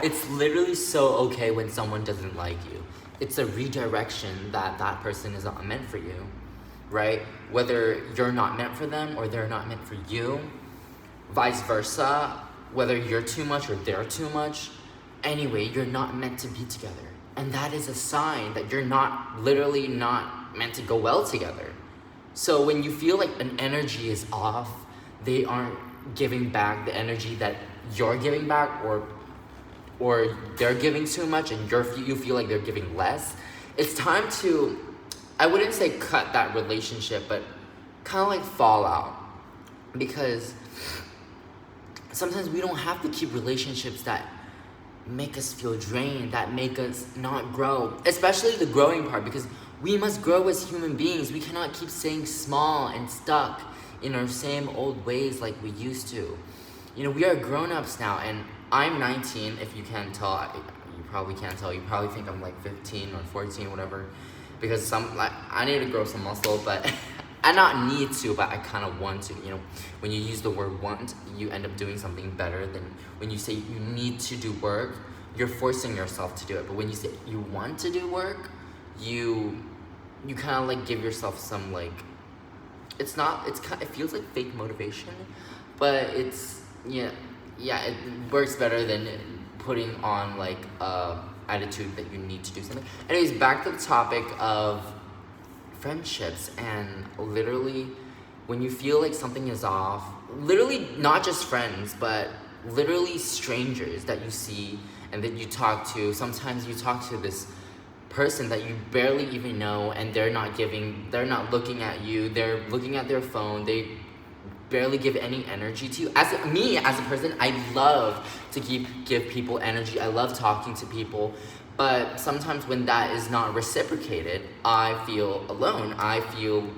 It's literally so okay when someone doesn't like you. It's a redirection that that person is not meant for you, right? Whether you're not meant for them or they're not meant for you, vice versa, whether you're too much or they're too much, anyway, you're not meant to be together. And that is a sign that you're not, literally not meant to go well together. So when you feel like an energy is off, they aren't giving back the energy that you're giving back, or they're giving too much and you feel like they're giving less, it's time to, I wouldn't say cut that relationship, but kind of like fall out. Because sometimes we don't have to keep relationships that make us feel drained, that make us not grow, especially the growing part, because we must grow as human beings. We cannot keep staying small and stuck in our same old ways like we used to. You know, we are grown-ups now, and I'm 19, if you can't tell. You probably can't tell. You probably think I'm like 15 or 14, whatever, because I need to grow some muscle, but I not need to, but I kind of want to. You know, when you use the word want, you end up doing something better than when you say you need to do work. You're forcing yourself to do it. But when you say you want to do work, you kind of like give yourself some like, it feels like fake motivation, but it's it works better than putting on like attitude that you need to do something. Anyways, back to the topic of friendships, and literally when you feel like something is off, literally not just friends, but literally strangers that you see and that you talk to. Sometimes you talk to this person that you barely even know, and they're not looking at you, they're looking at their phone, they barely give any energy to you. As a person, I love to give people energy. I love talking to people. But sometimes when that is not reciprocated, I feel alone. I feel,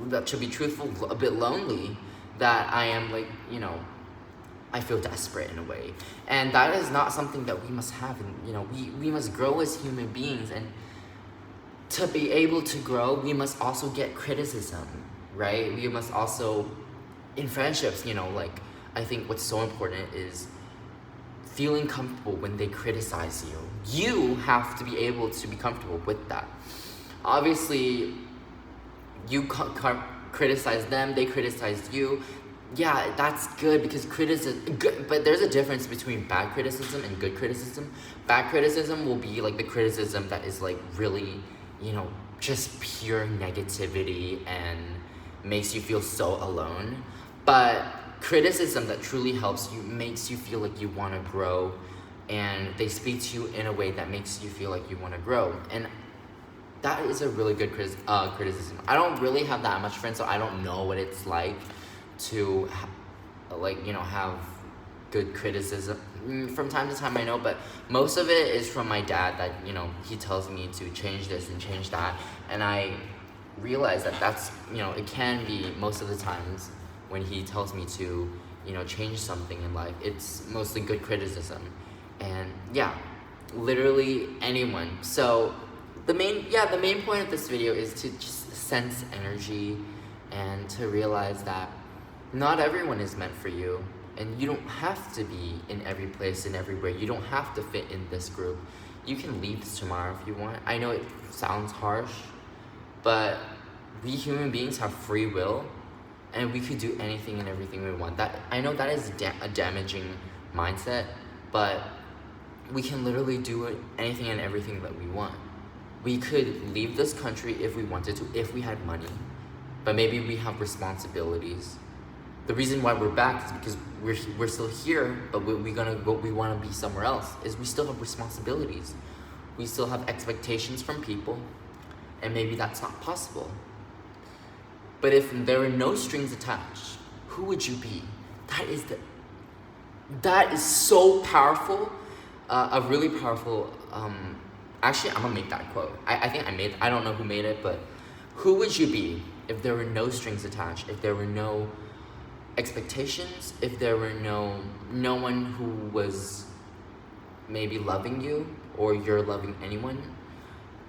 that to be truthful, a bit lonely. That I am like, I feel desperate in a way. And that is not something that we must have. And, we must grow as human beings. And to be able to grow, we must also get criticism, right? We must also, in friendships, like, I think what's so important is feeling comfortable when they criticize you. You have to be able to be comfortable with that. Obviously, you criticize them, they criticize you. Yeah, that's good, because but there's a difference between bad criticism and good criticism. Bad criticism will be like the criticism that is like really, just pure negativity and makes you feel so alone. But criticism that truly helps you, makes you feel like you want to grow, and they speak to you in a way that makes you feel like you want to grow. And that is a really good criticism. I don't really have that much friends, so I don't know what it's like to have good criticism. From time to time I know, but most of it is from my dad, that he tells me to change this and change that, and I realize that that's it can be, most of the times when he tells me to change something in life, it's mostly good criticism. And literally anyone. So the main point of this video is to just sense energy, and to realize that not everyone is meant for you, and you don't have to be in every place and everywhere. You don't have to fit in this group. You can leave tomorrow if you want. I know it sounds harsh, but we human beings have free will, and we could do anything and everything we want. That, I know that is a damaging mindset, but we can literally do anything and everything that we want. We could leave this country if we wanted to, if we had money, but maybe we have responsibilities. The reason why we're back is because we're still here, but we want to be somewhere else. Is we still have responsibilities. We still have expectations from people, and maybe that's not possible. But if there were no strings attached, who would you be? That is so powerful, a really powerful. Actually, I'm gonna make that quote. I don't know who made it, but who would you be if there were no strings attached? If there were no expectations, if there were no one who was maybe loving you, or you're loving anyone,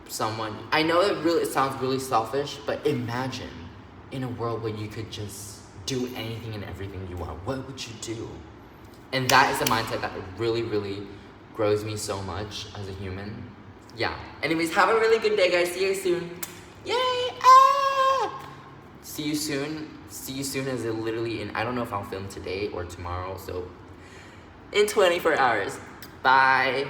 someone. I know it sounds really selfish, but imagine in a world where you could just do anything and everything you want. What would you do? And that is a mindset that really, really grows me so much as a human. Yeah. Anyways, have a really good day, guys. See you soon. Yay! Ah! See you soon. See you soon as in literally in, I don't know if I'll film today or tomorrow, so in 24 hours. Bye.